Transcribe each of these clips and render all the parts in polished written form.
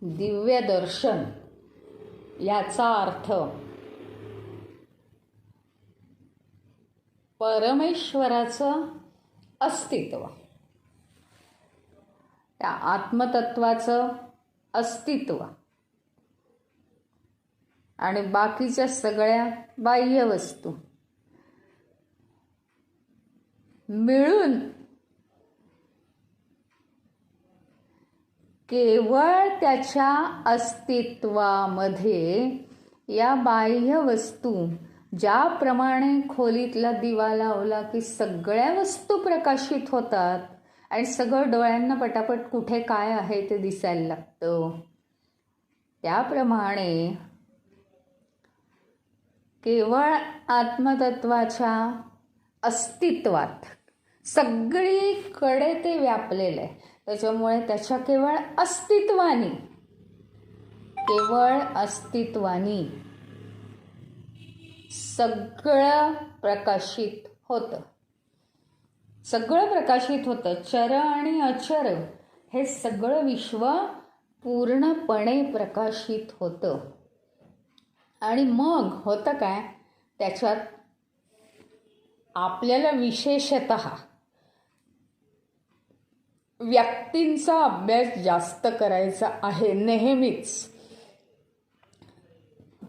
दिव्य दर्शन याचा अर्थ परमेश्वराचं अस्तित्व, त्या आत्मतत्वाचं अस्तित्व आणि बाकीच्या सगळ्या बाह्य वस्तू मिळून केवळ त्याच्या अस्तित्वामध्ये या बाह्य वस्तू ज्याप्रमाणे खोलीतला दिवा लावला की सगळ्या वस्तू प्रकाशित होतात आणि सगळं डोळ्यांना पटापट कुठे काय आहे ते दिसायला लागतं, त्याप्रमाणे केवळ आत्मतत्वाच्या अस्तित्वात सगळीकडे ते व्यापलेलं आहे. त्याच्यामुळे त्याच्या केवळ अस्तित्वानी सगळं प्रकाशित होतं. चर आणि अचर हे सगळं विश्व पूर्णपणे प्रकाशित होतं. आणि मग होतं काय, त्याच्यात आपल्याला विशेषतः व्यक्तींचा अभ्यास जास्त करायचा आहे नेहमीच.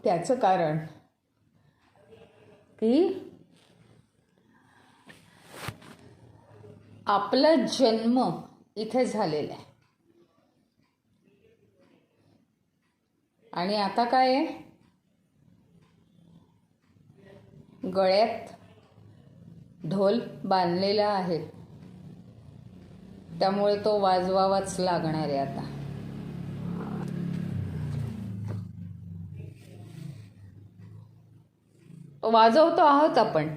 त्याचं कारण की आपला जन्म इथे झालेला आहे आणि आता काय आहे, गळ्यात ढोल बांधलेला आहे, त्यामुळे तो वाजवावाच लागणार आहे. आता वाजवतो आहोत आपण.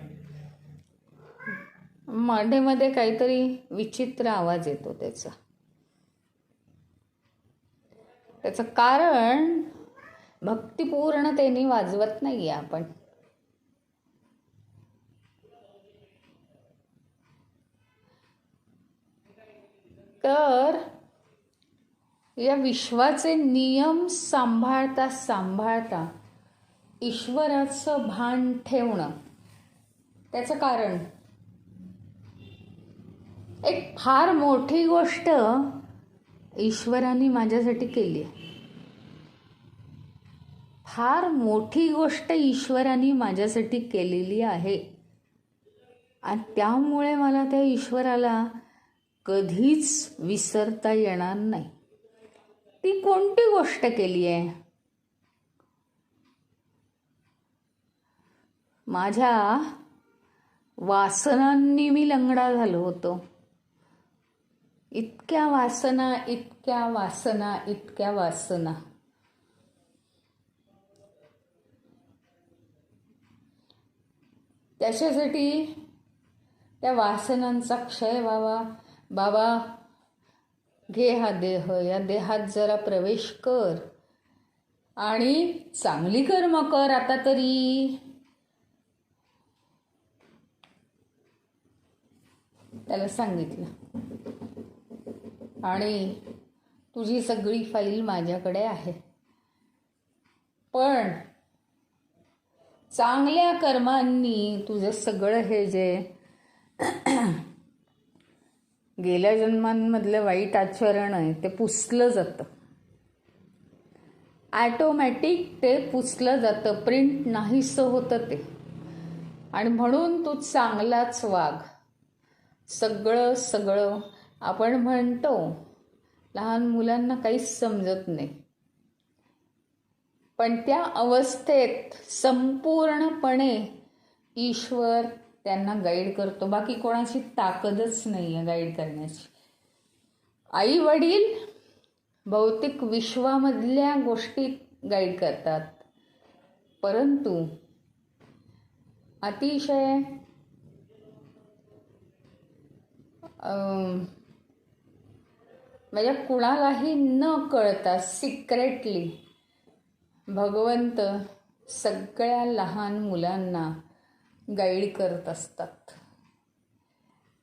मध्ये मध्ये काहीतरी विचित्र आवाज येतो त्याचं कारण भक्तिपूर्णतेने वाजवत नाहीये आपण. तर या विश्वाचे नियम सांभाळता ईश्वराचं भान ठेवणं, त्याचं कारण एक फार मोठी गोष्ट ईश्वराने माझ्यासाठी केली आहे. फार मोठी गोष्ट ईश्वराने माझ्यासाठी केलेली आहे आणि त्यामुळे मला त्या ईश्वराला कधीच विसरता येणार नाही. ती कोणती गोष्ट केली आहे? माझ्या वासनांनी मी लंगडा झालो होतो. इतक्या वासना. त्याच्यासाठी त्या वासनांचा क्षय व्हावा. बाबा घे हा देह, या देहात जरा प्रवेश कर आणि चांगली कर्म कर आता तरी. त्याला सांगितलं आणि तुझी सगळी फाईल माझ्याकडे आहे, पण चांगल्या कर्मांनी तुझं सगळं हे जे गेल्या जन्मांमधलं वाईट आचरण आहे ते पुसलं जातं. ॲटोमॅटिक ते पुसलं जातं, प्रिंट नाहीसं होतं ते. आणि म्हणून तू चांगलाच वाग. सगळं आपण म्हणतो, लहान मुलांना काहीच समजत नाही, पण त्या अवस्थेत संपूर्णपणे ईश्वर त्यांना गाईड करतो. बाकी कोणाची ताकदच नाही आहे गाईड करण्याची. आई वडील भौतिक विश्वामधल्या गोष्टी गाईड करतात, परंतु अतिशय म्हणजे कुणालाही न कळता सिक्रेटली भगवंत सगळ्या लहान मुलांना गाईड करत असतात.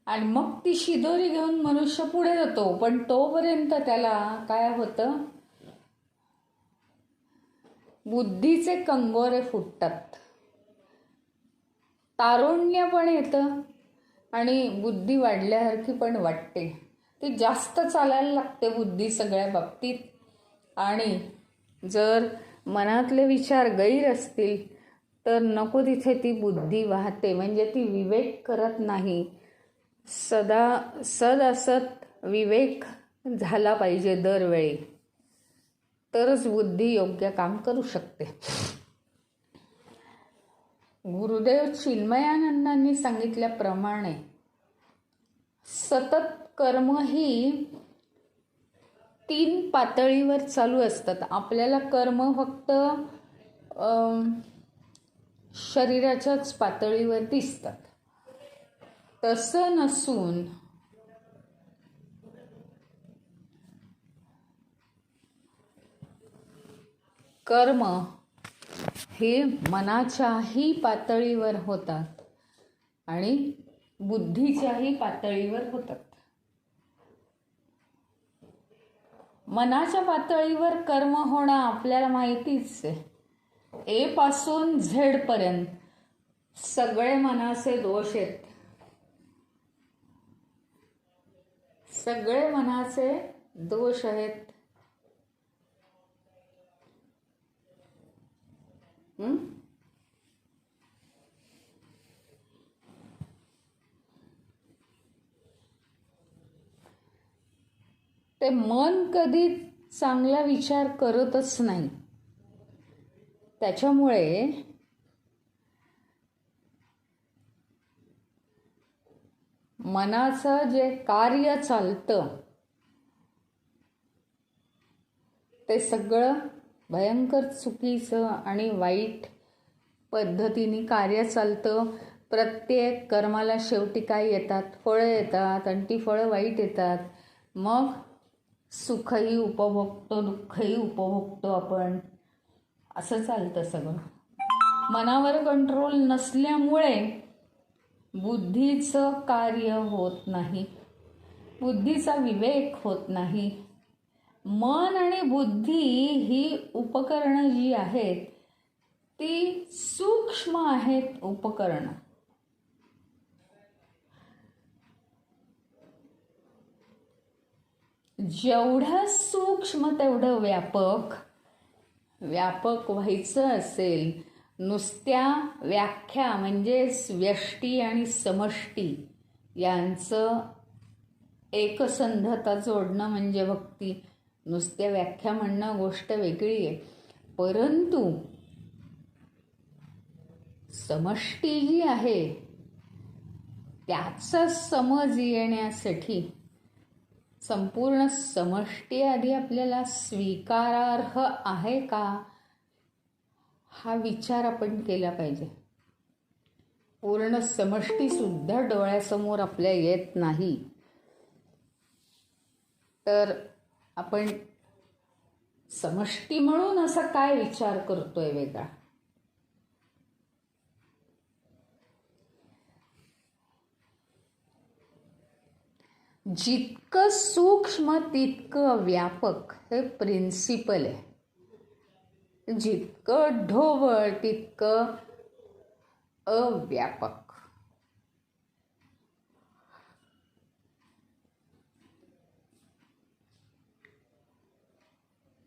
आणि मग ती शिदोरी घेऊन मनुष्य पुढे जातो, पण तोपर्यंत त्याला काय होतं, बुद्धीचे कंगोरे फुटतात, तारुण्य पण येतं आणि बुद्धी वाढल्यासारखी पण वाटते. ती जास्त चालायला लागते बुद्धी सगळ्या बाबतीत. आणि जर मनातले विचार गैर असतील तर नको तिथे ती बुद्धी वाहते, म्हणजे ती विवेक करत नाही. सद असत विवेक झाला पाहिजे दरवेळी, तरच बुद्धी योग्य काम करू शकते. गुरुदेव चिन्मयानंदांनी सांगितल्याप्रमाणे सतत कर्म ही 3 पातळीवर चालू असतात. आपल्याला कर्म फक्त शरीराच्याच पातळीवर दिसतात. तसं नसून कर्म हे मनाच्याही पातळीवर होतात आणि बुद्धीच्याही पातळीवर होतात. मनाच्या पातळीवर कर्म होणं आपल्याला माहितीच आहे. ए पासून झेड पर्यंत सगळे मनाचे दोष आहेत. सगळे मनाचे दोष आहेत. ते मन कधी चांगला विचार करतच नाही. त्याच्यामुळे मनाचं जे कार्य चालतं ते सगळं भयंकर चुकीचं आणि वाईट पद्धतीने कार्य चालतं. प्रत्येक कर्माला शेवटी काय येतात? फळं येतात आणि ती फळं वाईट येतात. मग सुखही उपभोगतो, दुःखही उपभोगतो आपण. असं चालतं सगळं. मनावर कंट्रोल नसल्यामुळे बुद्धीचं कार्य होत नाही, बुद्धीचा विवेक होत नाही. मन आणि बुद्धी ही उपकरणं जी आहेत ती सूक्ष्म आहेत उपकरणं. जेवढं सूक्ष्म तेवढं व्यापक. व्यापक व्हायचं असेल, नुसत्या व्याख्या म्हणजेच व्यष्टी आणि समष्टी यांचं एकसंधता जोडणं म्हणजे भक्ती. नुसत्या व्याख्या म्हणणं गोष्ट वेगळी आहे, परंतु समष्टी जी आहे त्याचा समज येण्यासाठी संपूर्ण समष्टी आधी आपल्याला स्वीकारार्ह आहे का हा विचार आपण केला पाहिजे. पूर्ण समष्टी सुद्धा डोळ्यासमोर आपल्या येत नाही तर आपण समष्टी म्हणून असा काय विचार करतोय वेगळा. जितकं सूक्ष्म तितकं व्यापक हे प्रिन्सिपल आहे. जितकं ढोबळ तितकं अव्यापक.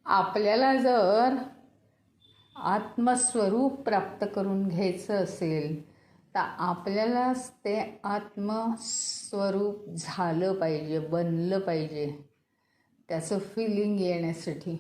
आपल्याला जर आत्मस्वरूप प्राप्त करून घ्यायचं असेल तर आपल्यालाच ते आत्मस्वरूप झालं पाहिजे, बनलं पाहिजे, त्याचं फिलिंग येण्यासाठी.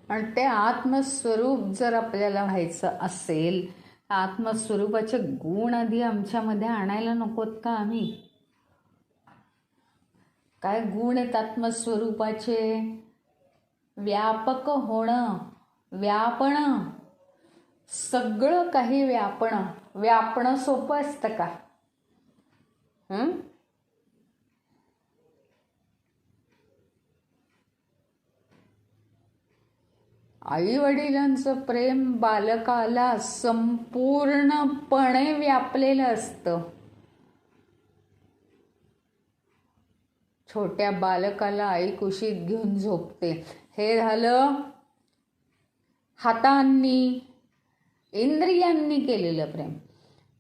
आणि ते आत्मस्वरूप जर आपल्याला व्हायचं असेल, आत्मस्वरूपाचे गुण आधी आमच्यामध्ये आणायला नकोत का आम्ही? काय गुण आहेत आत्मस्वरूपाचे? व्यापक होणं, व्यापणं, सगळं काही व्यापणं. व्यापणं सोपं असतं का? आई वडिलांचं प्रेम बालकाला संपूर्णपणे व्यापलेलं असतं. छोट्या बालकाला आई कुशीत घेऊन झोपते. हे झालं हातांनी इंद्रियांनी केलेलं प्रेम.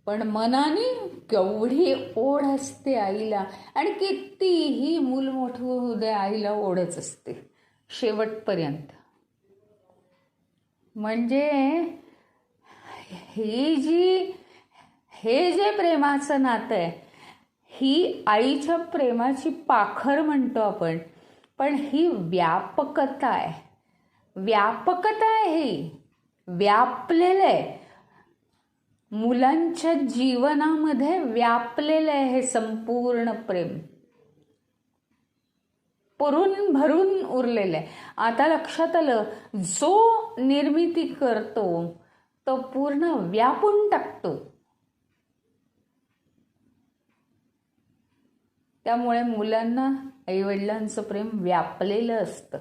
पण मनाने केवढी ओढ असते आईला, आणि कितीही मूल मोठं होऊ दे आईला ओढच असते शेवटपर्यंत. म्हणजे हे जे प्रेमाचं नातं आहे, ही आईच्या प्रेमाची पाखर म्हणतो आपण, पण ही व्यापकता आहे. व्यापकता आहे, ही व्यापलेलं आहे. मुलांच्या जीवनामध्ये व्यापलेलं आहे हे संपूर्ण प्रेम, पुरून भरून उरलेलं आहे. आता लक्षात आलं, जो निर्मिती करतो तो पूर्ण व्यापून टाकतो. त्यामुळे मुलांना आईवडिलांचं प्रेम व्यापलेलं असतं.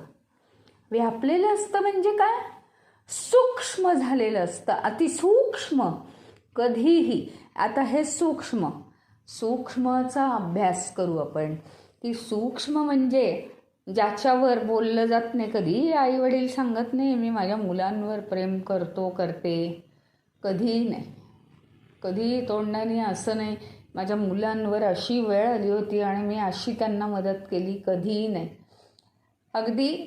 व्यापलेलं असतं म्हणजे काय? सूक्ष्म झालेलं असतं, अतिसूक्ष्म. कधीही आता हे सूक्ष्मचा अभ्यास करू आपण, की सूक्ष्म म्हणजे ज्याच्यावर बोललं जात नाही. कधी आई वडील सांगत नाही मी माझ्या मुलांवर प्रेम करते, कधीही नाही. कधीही तोंडाने असं नाही माझ्या मुलांवर अशी वेळ आली होती आणि मी अशी त्यांना मदत केली, कधीही नाही. अगदी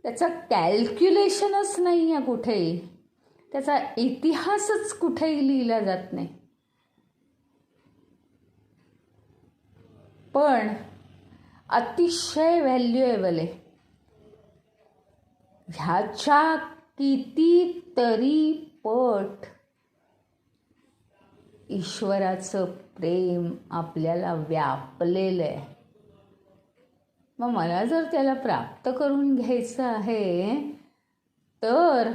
त्याचं कॅल्क्युलेशनच नाही आहे कुठेही, त्याचा इतिहासच कुठेही लिहिला जात नाही. पण अतिशय व्हॅल्युएबल आहे. ह्याच्या कितीतरी पट ईश्वराचं प्रेम आपल्याला व्यापलेलं आहे. मग मला जर त्याला प्राप्त करून घ्यायचं आहे तर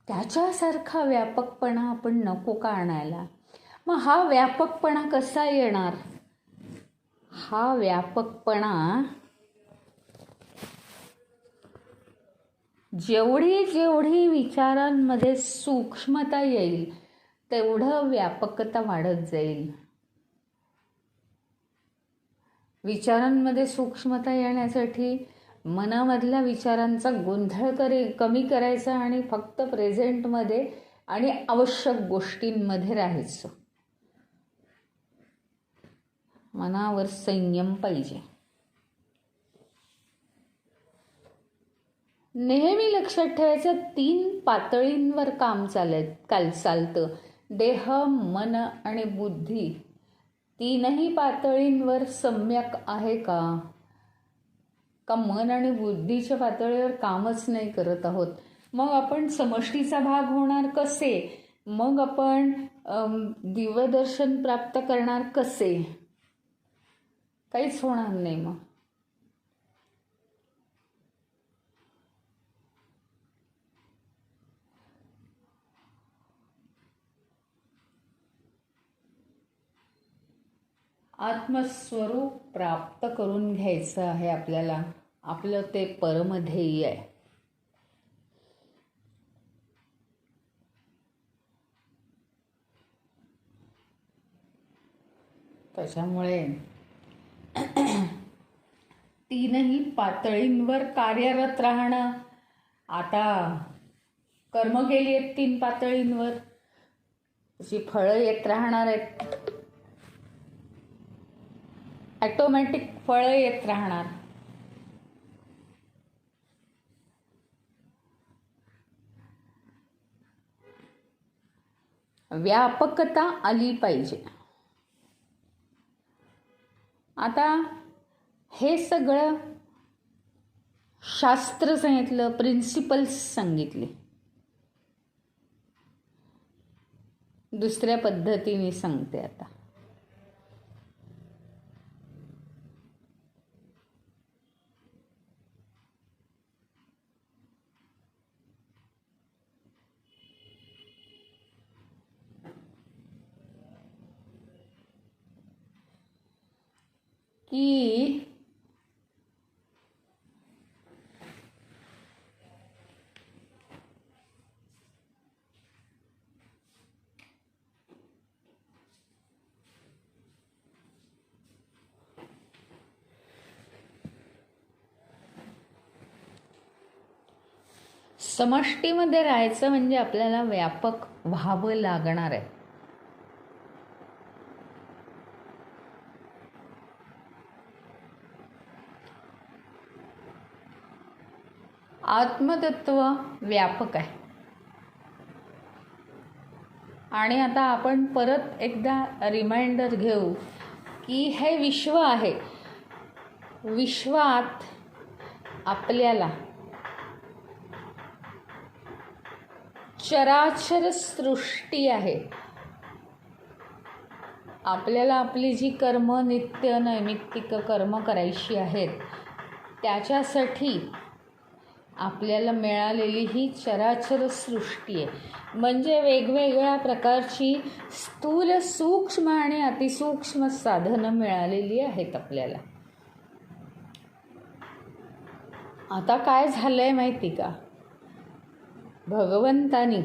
त्याच्यासारखा व्यापकपणा आपण नको का आणायला? मग हा व्यापकपणा कसा येणार? हा व्यापकपणा जेवढी विचारांमध्ये सूक्ष्मता येईल तेवढं व्यापकता वाढत जाईल. विचारांमध्ये सूक्ष्मता येण्यासाठी मनामधल्या विचारांचा गोंधळ कमी करायचा आणि फक्त प्रेझेंटमध्ये आणि आवश्यक गोष्टींमध्ये राहायचं. मनावर संयम पाहिजे. नेहमी लक्षात ठेवायचं 3 पातळींवर काम चालतं. देह, मन आणि बुद्धी. 3ही पातळींवर सम्यक आहे का? का मन आणि बुद्धीच्या पातळीवर कामच नाही करत आहोत? मग आपण समष्टीचा भाग होणार कसे? मग आपण दिव्यदर्शन प्राप्त करणार कसे? काहीच होणार नाही. मग आत्मस्वरूप प्राप्त करून घ्यायचं आहे आपल्याला. आपलं ते परमध्येय आहे. त्याच्यामुळे 3ही पातळींवर कार्यरत राहणं. आता कर्म केली आहेत 3 पातळींवर, त्याची फळं येत राहणार आहेत. ऑटोमॅटिक फळं येत राहणार. व्यापकता आली पाहिजे. आता हे सगळं शास्त्र सांगितलं, प्रिन्सिपल्स सांगितले. दुसऱ्या पद्धतीने सांगते आता. की समष्टीमध्ये राहायचं म्हणजे आपल्याला व्यापक व्हावं लागणार आहे. आत्मतत्व व्यापक आहे. आणि आता आपण परत एकदा रिमाइंडर घेऊ की हे विश्व आहे. विश्वात आपल्याला चराचर सृष्टी आहे. आपल्याला आपली जी कर्म नित्य नैमित्तिक कर्म करायची आहेत त्याच्यासाठी आपल्याला मिळालेली ही चराचर सृष्टी आहे. म्हणजे वेगवेगळ्या प्रकारची स्थूल सूक्ष्म आणि अतिसूक्ष्म साधनं मिळालेली आहेत आपल्याला. आता काय झालंय माहिती का, भगवंतानी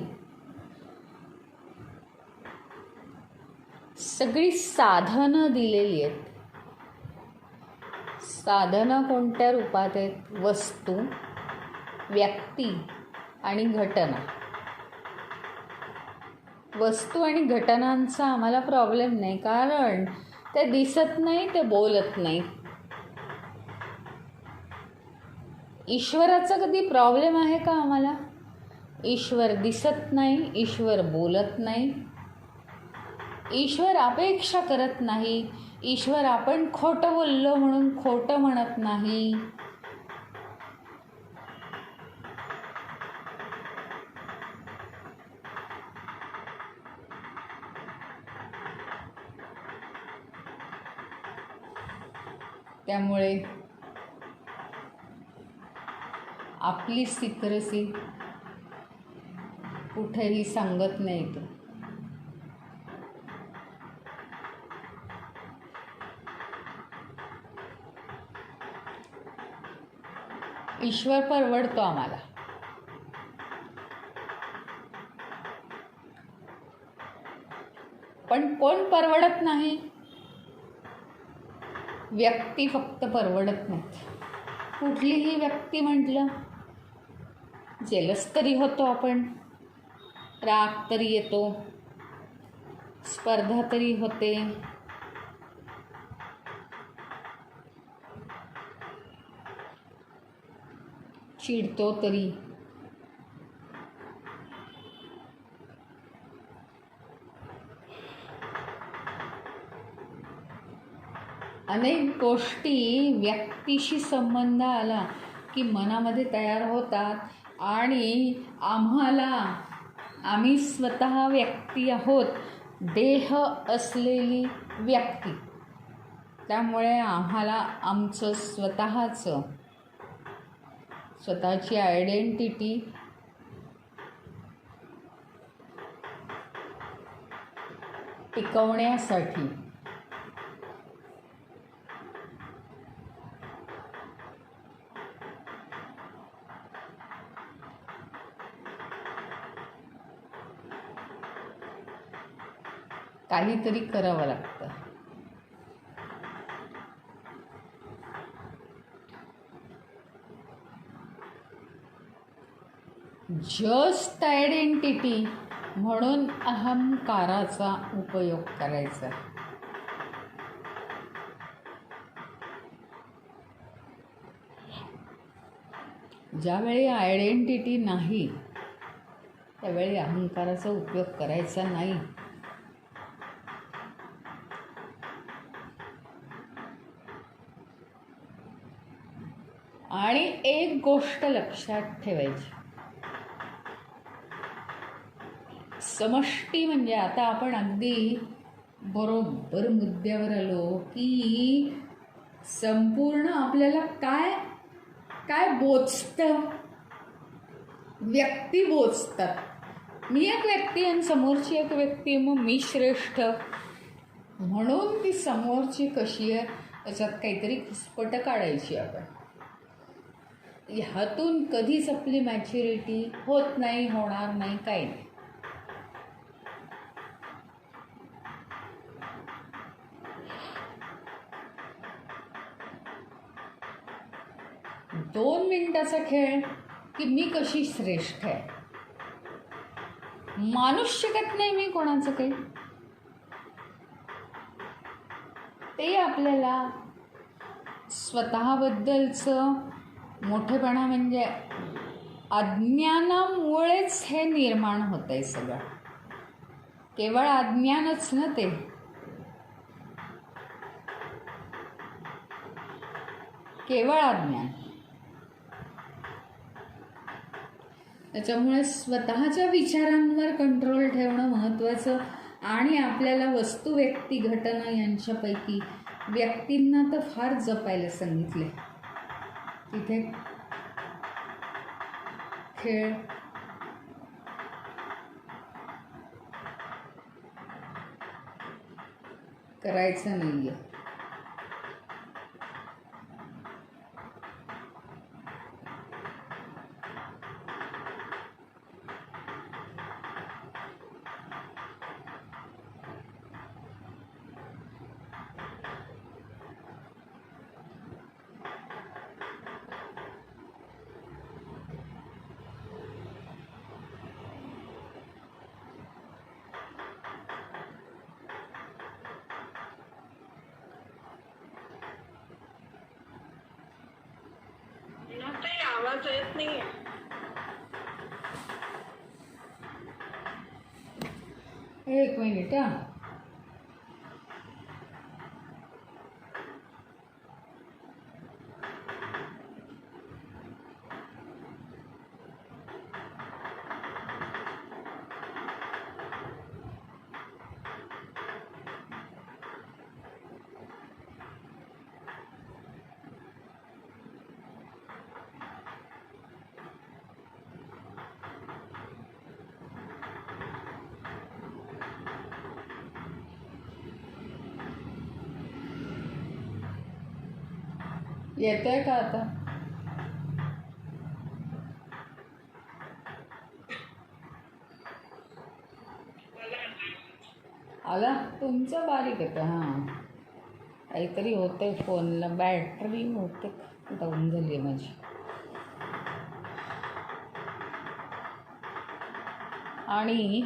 सगळी साधनं दिलेली आहेत. साधनं कोणत्या रूपात आहेत? वस्तू, व्यक्ती आणि घटना. वस्तू आणि घटनांचा आम्हाला प्रॉब्लेम नाही, कारण ते दिसत नाही, ते बोलत नाही. ईश्वराचा कधी प्रॉब्लेम आहे का आम्हाला? ईश्वर दिसत नाही, ईश्वर बोलत नाही, ईश्वर अपेक्षा करत नाही, ईश्वर आपण खोटं बोललो म्हणून खोटं म्हणत नाही. त्यामुळे आपली सिक्रेसी कुठेही सांगत नाही. तो ईश्वर परवडतो आम्हाला. पण कोण परवडत नाही? व्यक्ती फक्त परवडत नाहीत. कुठलीही व्यक्ती म्हटलं, जेलस तरी होतो आपण, राग तरी येतो, स्पर्धा तरी होते, चिडतो तरी, अनेक गोष्टी व्यक्तीशी संबंध आला की मनामध्ये तयार होतात आणि आम्ही स्वतः व्यक्ती आहोत, देह असलेली व्यक्ती. त्यामुळे आम्हाला आमचं स्वतःची आयडेंटिटी टिकवण्यासाठी काहीतरी करावं लागतं. जस्ट आयडेंटिटी म्हणून अहंकाराचा उपयोग करायचा. ज्यावेळी आयडेंटिटी नाही त्यावेळी अहंकाराचा उपयोग करायचा नाही. आणि एक गोष्ट लक्षात ठेवायची, समष्टी म्हणजे आता आपण अगदी बरोबर मुद्द्यावर आलो की संपूर्ण आपल्याला काय काय बोचतं, व्यक्ती बोचतात. मी एक व्यक्ती आणि समोरची एक व्यक्ती, मग मी श्रेष्ठ म्हणून ती समोरची कशी आहे याच्यात काहीतरी खुसपट काढायची आपण. ह्यातून कधीच आपली मॅच्युरिटी होत नाही, होणार नाही, काही नाही. दोन मिनिटाचा खेळ की मी कशी श्रेष्ठ आहे. मानूच शकत नाही मी कोणाचं काही. ते आपल्याला स्वतःबद्दलचं मोठेपणा म्हणजे अज्ञानामुळेच हे निर्माण होत आहे सगळं. केवळ अज्ञानच ना ते. केवळ अज्ञान. त्याच्यामुळे स्वतःच्या विचारांवर कंट्रोल ठेवणं महत्त्वाचं. आणि आपल्याला वस्तू, व्यक्ती, घटना यांच्यापैकी व्यक्तींना तर फार जपायला सांगितले. तिथे खेळ करायचं नाहीये. आवाज येत नाहीये. एक मिनिट हा. येतंय का आता? आला? तुमचं बारीक येतं. हां, काहीतरी होतंय फोनला. बॅटरी बहुतेक डाऊन झाली आहे माझी. आणि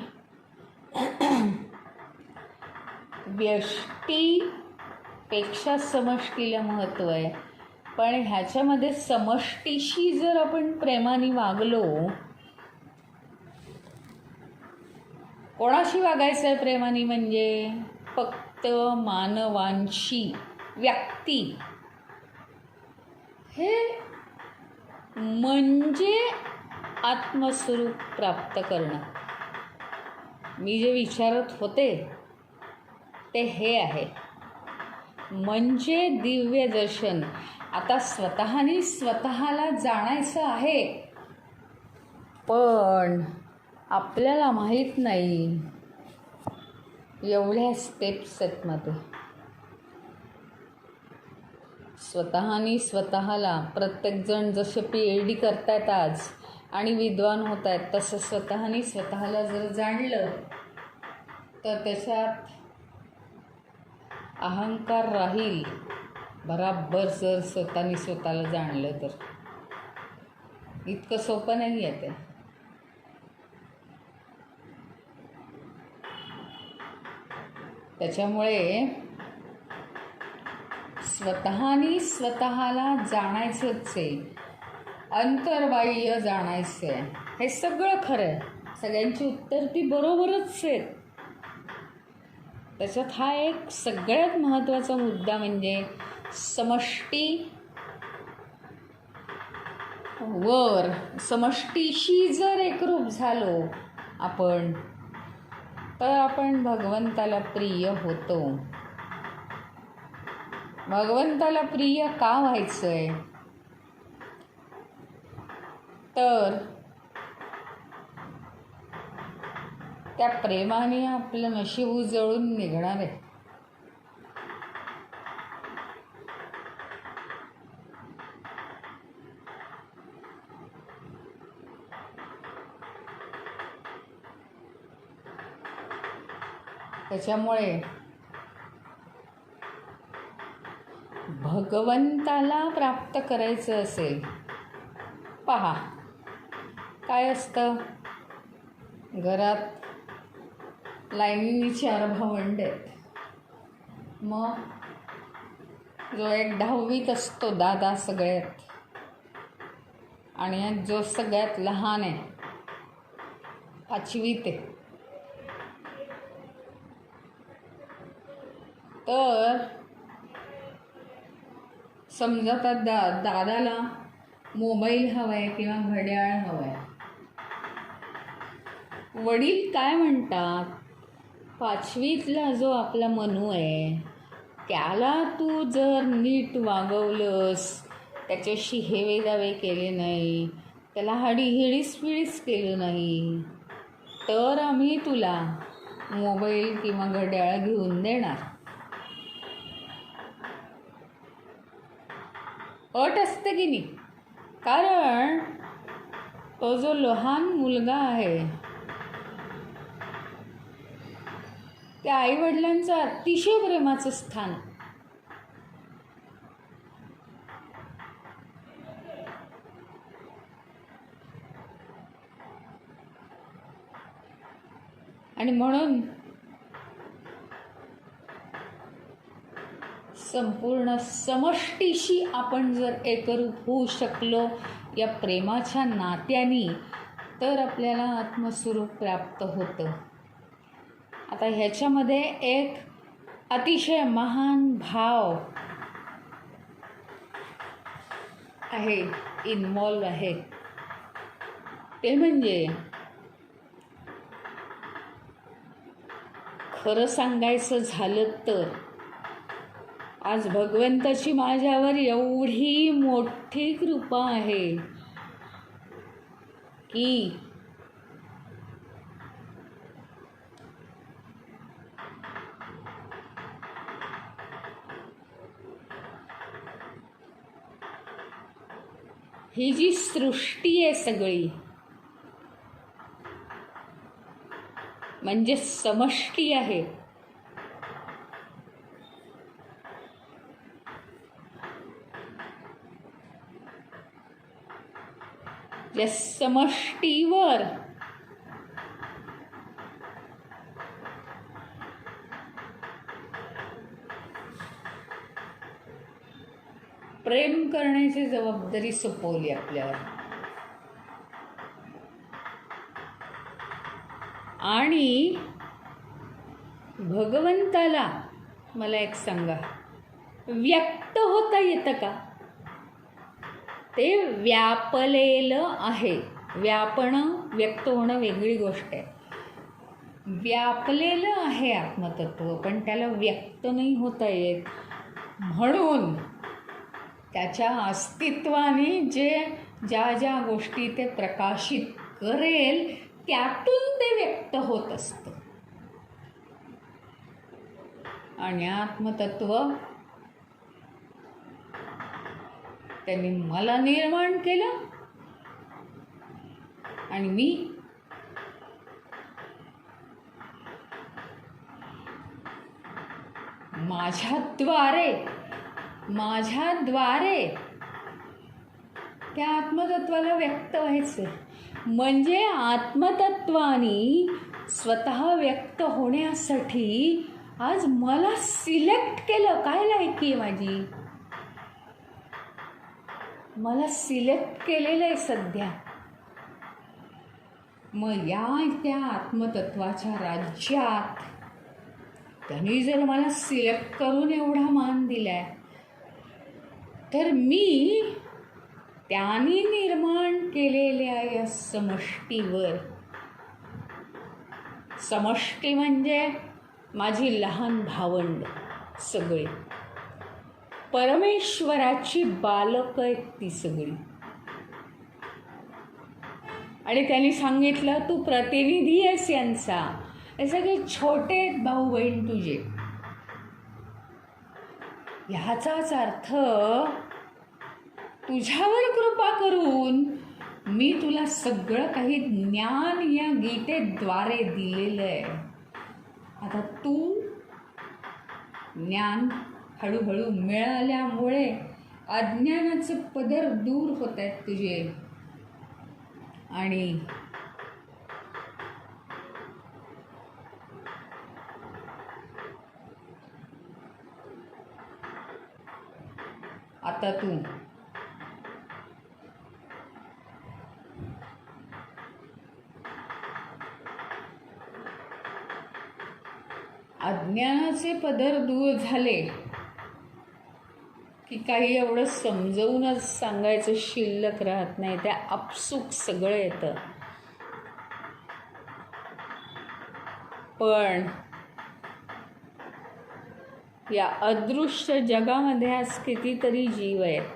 व्यष्टीपेक्षा समष्टीला महत्त्व आहे. पण ह्याच्यामध्ये समष्टीशी जर आपण प्रेमाने वागलो, कोणाशी वागायचं आहे प्रेमाने म्हणजे फक्त मानवांशी. व्यक्ती हे म्हणजे आत्मस्वरूप प्राप्त करणं. मी जे विचारत होते ते हे आहे, म्हणजे दिव्य दर्शन. आता स्वतःनी स्वतःला जाणायचं आहे, पण आपल्याला माहीत नाही एवढ्या स्टेप्स आहेत मध्ये. स्वतःनी स्वतःला प्रत्येकजण जसे PhD करतायत आज आणि विद्वान होत आहेत, तसं स्वतःनी स्वतःला जर जाणलं तर त्याच्यात अहंकार राहील. बराबर जर स्वतःनी स्वतःला जाणलं तर. इतकं सोपं नाही आहे ते. त्याच्यामुळे स्वतःनी स्वतःला जाणायचंच आहे, अंतर्बाह्य जाणायचं आहे. हे सगळं खरं आहे. सगळ्यांची उत्तर ती बरोबरच आहेत. त्याच्यात हा एक सगळ्यात महत्त्वाचा मुद्दा म्हणजे समष्टी वर, समष्टीशी जर एकरूप झालो आपण, तर आपण भगवंताला प्रिय होतो. भगवंताला प्रिय का व्हायचं आहे? तर त्या प्रेमाने आपलं नशीब उजळून निघणार आहे. त्याच्यामुळे भगवंताला प्राप्त करायचं असेल, पहा काय असतं, घरात लाईनीनी 4 भावंड आहेत. मग जो एक 10वीत असतो दादा सगळ्यात, आणि एक जो सगळ्यात लहान आहे 5वीत आहे. तर समजा तर दादाला मोबाईल हवा आहे किंवा घड्याळ हवं आहे. वडील काय म्हणतात, 5वीतला जो आपला मनू आहे त्याला तू जर नीट वागवलंस, त्याच्याशी हेवे दावे केले नाही, त्याला हिडीस केलं नाही, तर आम्ही तुला मोबाईल किंवा घड्याळ घेऊन देणार. अट असते की नाही. कारण तो जो लहान मुलगा आहे त्या आईवडिलांचं अतिशय प्रेमाचं स्थान. आणि म्हणून संपूर्ण समष्टीशी आपण जर एकरूप होऊ शकलो या प्रेमाच्या नात्याने, तर आपल्याला आत्मस्वरूप प्राप्त होतं. आता ह्याच्यामध्ये एक अतिशय महान भाव आहे, इन्व्हॉल्व आहे. ते म्हणजे खरं सांगायचं झालं तर आज भगवंताची माझ्यावर एवढी मोठी कृपा आहे की ही जी सृष्टी आहे सगळी, म्हणजे समष्टी आहे, या समष्टीवर प्रेम करण्याची जबाबदारी सोपवली आपल्यावर. आणि भगवंताला मला एक सांगा, व्यक्त होता येतं का? ते व्यापलेलं आहे. व्यापणं, व्यक्त होणं वेगळी गोष्ट आहे. व्यापलेलं आहे आत्मतत्व, पण त्याला व्यक्त नाही होता येत. म्हणून त्याच्या अस्तित्वाने ज्या गोष्टी ते प्रकाशित करेल त्यातून ते व्यक्त होत असतं. आणि आत्मतत्व त्यांनी मला निर्माण केलं आणि मी माझ्याद्वारे त्या आत्मतत्वाला व्यक्त व्हायचे. म्हणजे आत्मतत्वानी स्वतः व्यक्त होण्यासाठी आज मला सिलेक्ट केलं. काय लायकी आहे माझी, मला सिलेक्ट केलेलं आहे सध्या. मग त्या आत्मतत्वाच्या राज्यात त्यांनी जर मला सिलेक्ट करून एवढा मान दिलाय, तर मी त्यांनी निर्माण केलेल्या या समष्टीवर, समष्टी म्हणजे माझी लहान भावंड सगळी, परमेश्वराची बालक आहेत ती सगळी. आणि त्यांनी सांगितलं तू प्रतिनिधी आहेस यांचा. हे सगळे छोटे भाऊ बहीण तुझे. ह्याचाच अर्थ तुझ्यावर कृपा करून मी तुला सगळं काही ज्ञान या गीतेद्वारे दिलेलं आहे. आता तू ज्ञान हळूहळू मिळाल्यामुळे अज्ञानाचे पदर दूर होत आहेत तुझे. आणि आता तू अज्ञानाचे पदर दूर झाले की काही एवढं समजवूनच सांगायचं शिल्लक राहत नाही. त्या आपसूक सगळं येतं. पण या अदृश्य जगामध्ये आज कितीतरी जीव आहेत.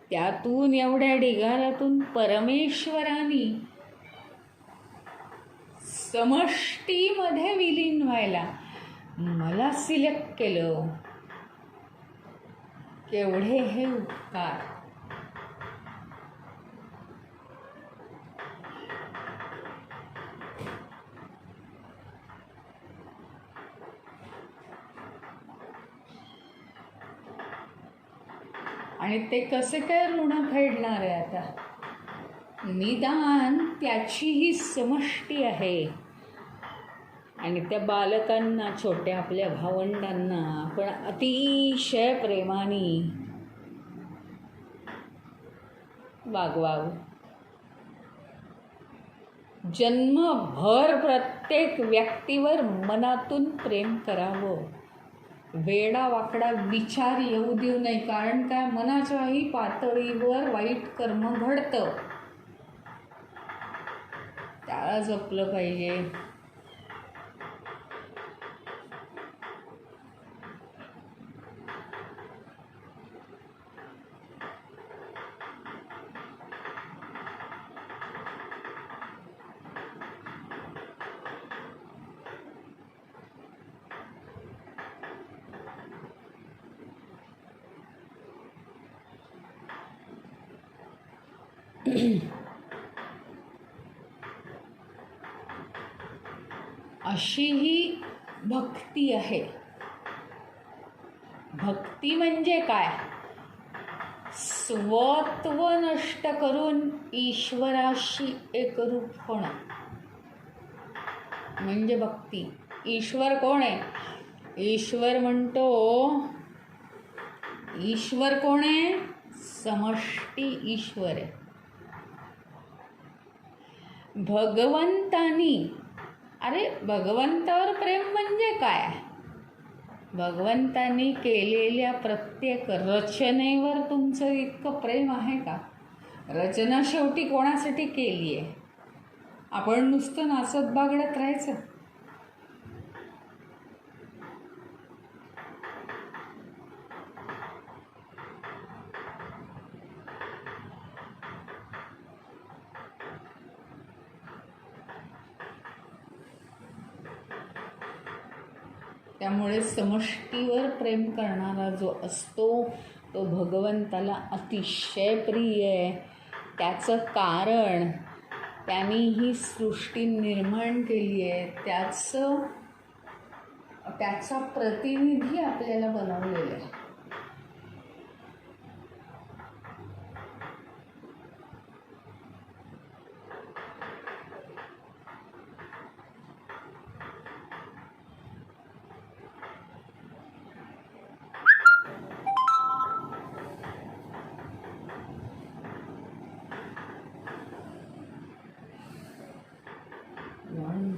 त्यातून एवढ्या ढिगाऱ्यातून परमेश्वराने समष्टीमध्ये विलीन व्हायला मला सिलेक्ट केलं. केवढे हे उपकार. आणि ते कसे काय ऋण फेडणार आहे आता. निदान त्याचीही समष्टी आहे. आणि त्या बालकांना, छोट्या आपल्या भावंडांना आपण अतिशय प्रेमाने वागवावं. जन्मभर प्रत्येक व्यक्तीवर मनातून प्रेम करावं. वेडा वाकडा विचार येऊ देऊ नये. कारण काय, मनाच्याही पातळीवर वाईट कर्म घडतं. त्याला जपलं पाहिजे. अशी ही भक्ती आहे. भक्ती म्हणजे काय? स्वत्व नष्ट करून ईश्वराशी एकरूप होणं म्हणजे भक्ती. ईश्वर कोण आहे? ईश्वर म्हणतो, ईश्वर कोण आहे? समष्टी ईश्वर आहे. भगवंतानी, अरे भगवंतावर प्रेम म्हणजे काय? भगवंतानी केलेल्या प्रत्येक रचनेवर तुमचं इतकं प्रेम आहे का? रचना शेवटी कोणासाठी केली आहे? आपण नुसतं नाचत बागडत राहायचं? त्यामुळे समष्टीवर प्रेम करणारा जो असतो तो भगवंताला अतिशय प्रिय आहे. त्याचं कारण, त्यांनी ही सृष्टी निर्माण केली आहे, त्याचा प्रतिनिधी आपल्याला बनवलेला आहे.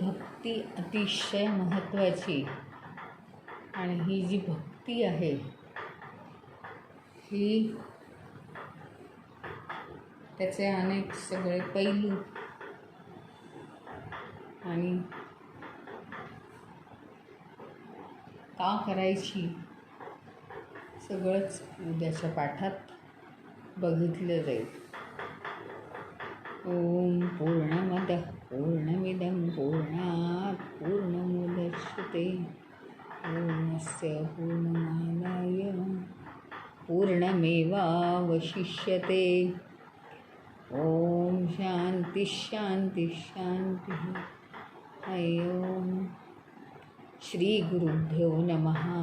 भक्ती अतिशय महत्त्वाची. आणि ही जी भक्ती आहे ही त्याचे अनेक सगळे पैलू आणि का करायची सगळंच उद्याच्या पाठात बघितलं जाईल. ओम पूर्णमदः पूर्णमिदं पूर्णात् पूर्णमुदच्यते पूर्णस्य पूर्णमादाय पूर्णमेवावशिष्यते. ओम शांती शांती शांती. हरि ओम. श्री गुरुभ्यो नमः.